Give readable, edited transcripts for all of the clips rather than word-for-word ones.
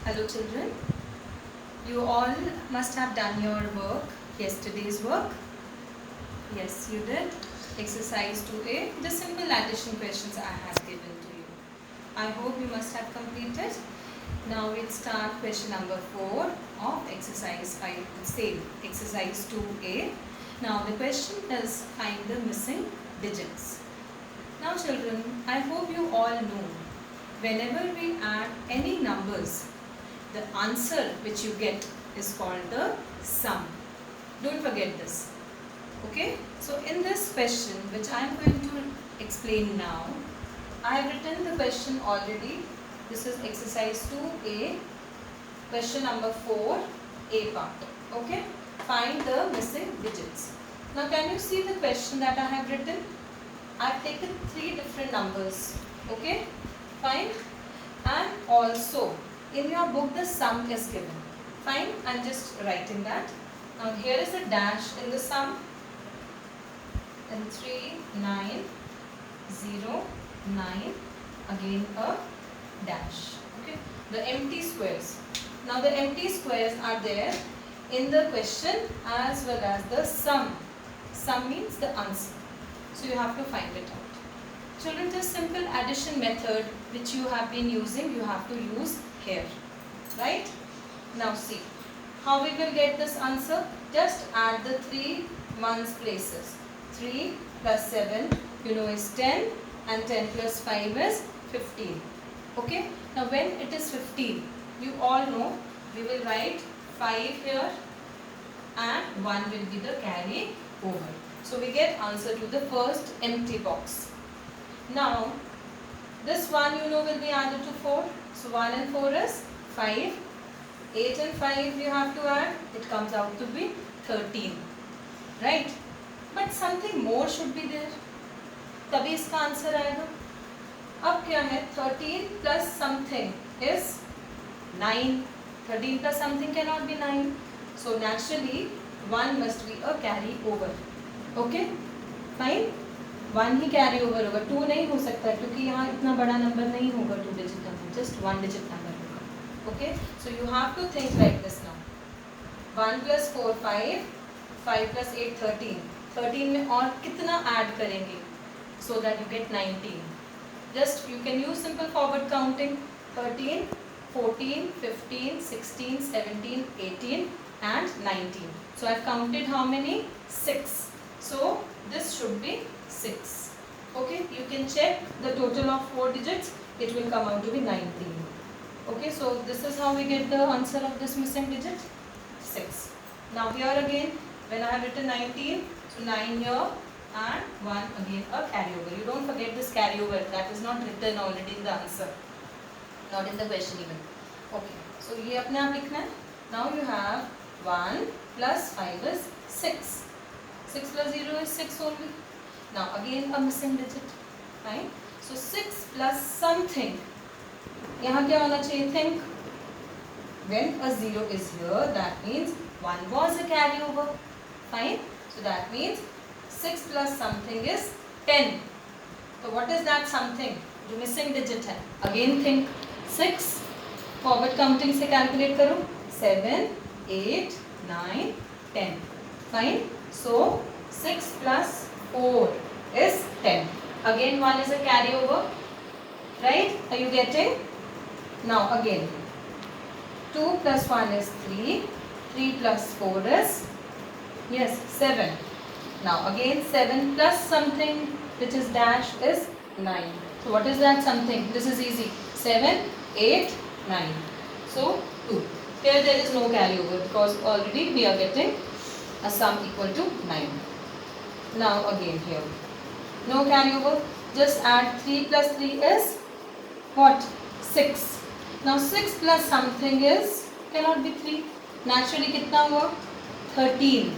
Hello children, you all must have done your work, yesterday's work. Yes, you did. Exercise 2A, the simple addition questions I have given to you. I hope you must have completed. Now we'll start question number 4 of exercise 5, same, exercise 2A. Now the question is find the missing digits. Now children, I hope you all know whenever we add any numbers, the answer which you get is called the sum. Don't forget this. Okay? So in this question which I am going to explain now, I have written the question already. This is exercise 2A, question number 4, A part. Okay? Find the missing digits. Now can you see the question that I have written? I have taken 3 different numbers. Okay? Fine? And also in your book the sum is given. Fine? I am just writing that. Now here is a dash in the sum. And 3, 9, 0, 9, again a dash. Okay? The empty squares. Now the empty squares are there in the question as well as the sum. Sum means the answer. So you have to find it out. Children, this simple addition method which you have been using, you have to use here. Right? Now see, how we will get this answer? Just add the 3 ones places. 3 plus 7, you know, is 10 and 10 plus 5 is 15. Okay? Now when it is 15, you all know we will write 5 here and 1 will be the carry over. So we get answer to the first empty box. Now this one you know will be added to 4. So 1 and 4 is 5. 8 and 5 you have to add. It comes out to be 13. Right? But something more should be there. तभी इसका answer आएगा. अब क्या है? 13 plus something is 9. 13 plus something cannot be 9. So naturally 1 must be a carry over. Okay? Fine? 1 he carry over होगा. 2 नहीं हो सकता क्योंकि यहाँ इतना बड़ा नंबर नहीं होगा 2 digit number. Just 1 digit number होगा. Okay? So you have to think like this now. 1 plus 4 5. 5 plus 8 13. 13 में और कितना ऐड करेंगे so that you get 19. Just you can use simple forward counting. 13, 14, 15, 16, 17, 18 and 19. So I have counted how many? 6. So this should be 6. Okay, you can check the total of 4 digits. It will come out to be 19. Okay, so this is how we get the answer of this missing digit. 6. Now here again, when I have written 19, so 9 here and 1 again a carryover. You don't forget this carryover. That is not written already in the answer. Not in the question even. Okay, so ये अपने आप लिखना है. Now you have 1 plus 5 is 6. 6 plus 0 is 6 only. Now again a missing digit. Fine. So 6 plus something. यहाँ क्या होना चाहिए? Think. When a 0 is here, that means 1 was a carryover. Fine. So that means 6 plus something is 10. So what is that something? जो missing digit है. Again think. 6. Forward counting से calculate करो. 7, 8, 9, 10. Fine. So 6 plus 4 is 10. Again 1 is a carryover. Right? Are you getting? Now again. 2 plus 1 is 3. 3 plus 4 is, yes, 7. Now again 7 plus something which is dash is 9. So what is that something? This is easy. 7, 8, 9. So 2. Here there is no carryover because already we are getting a sum equal to 9. Now again here. No carryover. Just add 3 plus 3 is what? 6. Now 6 plus something is, cannot be 3. Naturally कितना हुआ? 13.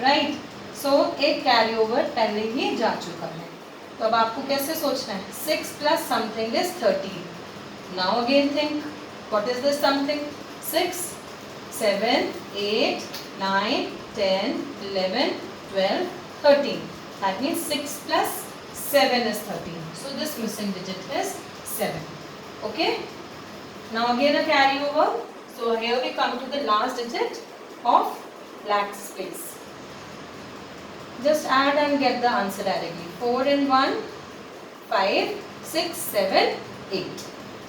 Right? So एक carry over पहले ही जा चुका है. तो अब आपको कैसे सोचना है? 6 plus something is 13. Now again think. What is this something? 6, 7, 8, 9, 10, 11, 12, 13. That means 6 plus 7 is 13. So this missing digit is 7. Okay? Now again a carryover. So here we come to the last digit of lakhs place. Just add and get the answer directly. 4 and 1, 5, 6, 7, 8.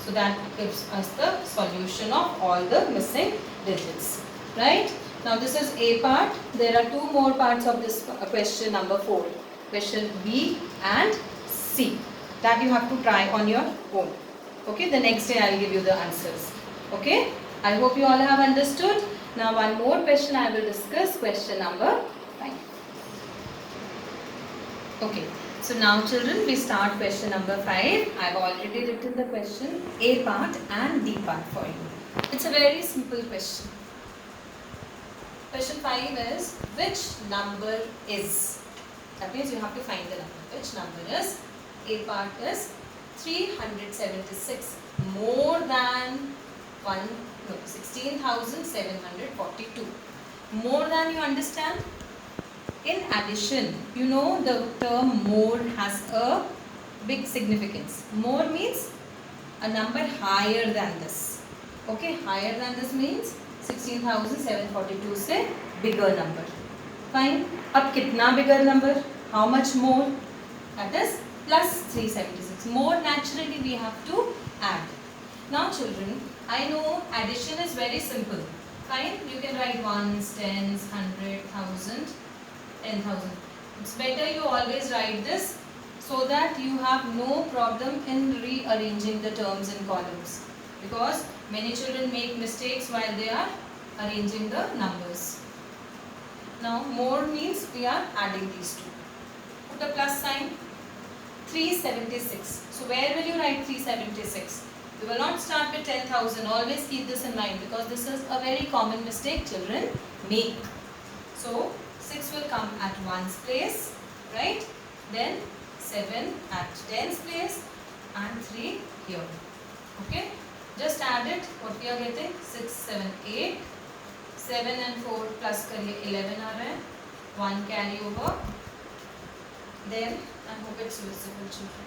So that gives us the solution of all the missing digits. Right? Now this is A part. There are two more parts of this question number 4. Question B and C. That you have to try on your own. Okay? The next day I will give you the answers. Okay? I hope you all have understood. Now one more question I will discuss. Question number 5. Okay. So now children, we start question number 5. I have already written the question A part and D part for you. It's a very simple question. Question 5 is, which number is? That means you have to find the number. Which number is? A part is 376 more than 16,742. More than, you understand? In addition, you know the term more has a big significance. More means a number higher than this. Okay, higher than this means 16,742 से bigger number. Fine. अब कितना bigger number? How much more? That is plus 376. More naturally we have to add. Now children, I know addition is very simple. Fine. You can write ones, tens, 100, 1,000. 10,000. It's better you always write this so that you have no problem in rearranging the terms in columns, because many children make mistakes while they are arranging the numbers. Now more means we are adding these two. Put a plus sign. 376. So where will you write 376? You will not start with 10,000. Always keep this in mind, because this is a very common mistake children make. So 6 will come at 1's place, right? Then 7 at 10's place and 3 here. Okay? Just add it. What we are getting? 6, 7, 8. 7 and 4 plus करिए 11 आ रहा है. 1 carry over. Then I hope it's visible, children.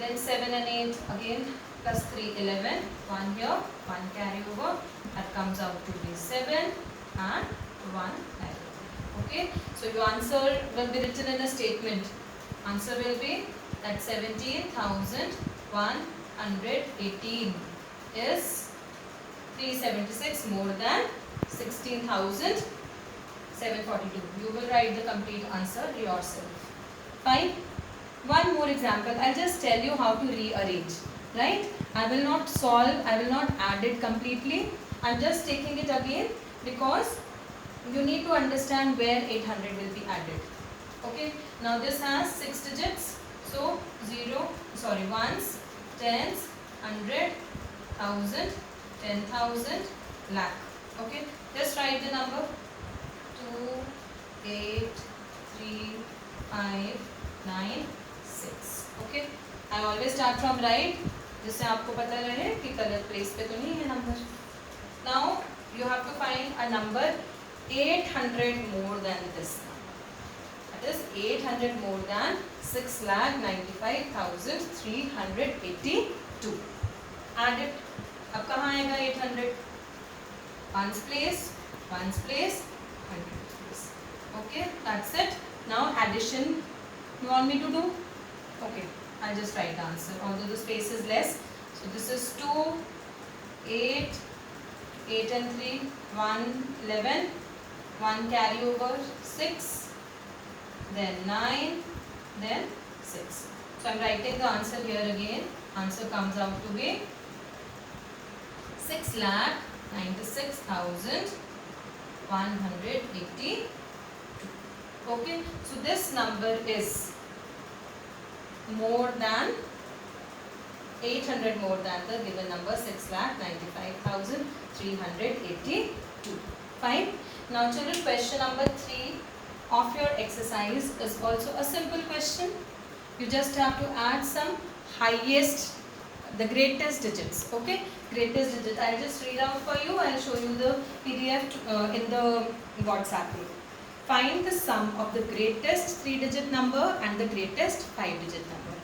Then 7 and 8 again plus 3, 11. 1 here, 1 carry over. That comes out to be 7 and 1 carry over. Okay. So your answer will be written in a statement. Answer will be that 17,118 is 376 more than 16,742. You will write the complete answer yourself. Fine. One more example. I'll just tell you how to rearrange. Right? I will not solve, I will not add it completely. I'm just taking it again because you need to understand where 800 will be added. Okay. Now this has 6 digits. So 1s, 10s, 100, 1000, 10,000, lakh. Okay. Just write the number 2, 8, 3, 5, 9, 6. Okay. I always start from right, जिससे आपको पता रहे कि गलत place पे तो नहीं है number. Now you have to find a number 800 more than this number. That is 800 more than 6,95,382. Add it. अब कहाँ आएगा 800? 1's place, 1's place, 100's place. Okay, that's it. Now addition you want me to do? Okay, I'll just write the answer. Although the space is less. So this is 2, 8, 8 and 3, 1, 11, 1 carry over, 6, then 9, then 6. So I'm writing the answer here again. Answer comes out to be 6,96,182. Okay, so this number is more than 800 more than the given number 6,95,382. Fine. Now children, question number 3 of your exercise is also a simple question. You just have to add some the greatest digits. Okay, greatest digit. I'll just read out for you. I'll show you the PDF in the WhatsApp group. Find the sum of the greatest 3-digit number and the greatest 5-digit number.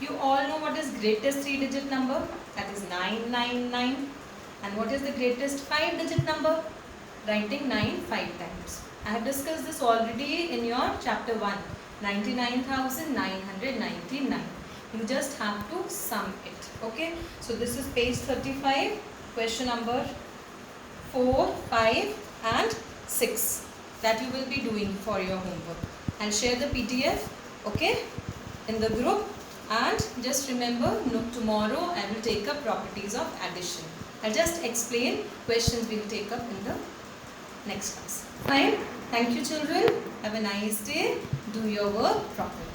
You all know what is greatest 3-digit number? That is 999. And what is the greatest 5-digit number? Writing 9 5 times. I have discussed this already in your chapter 1. 99,999. You just have to sum it. Okay. So this is page 35. Question number 4, 5 and 6 that you will be doing for your homework. I'll share the PDF, okay, in the group, and just remember, tomorrow I will take up properties of addition. I'll just explain, questions we will take up in the next class. Fine. Thank you children. Have a nice day. Do your work properly.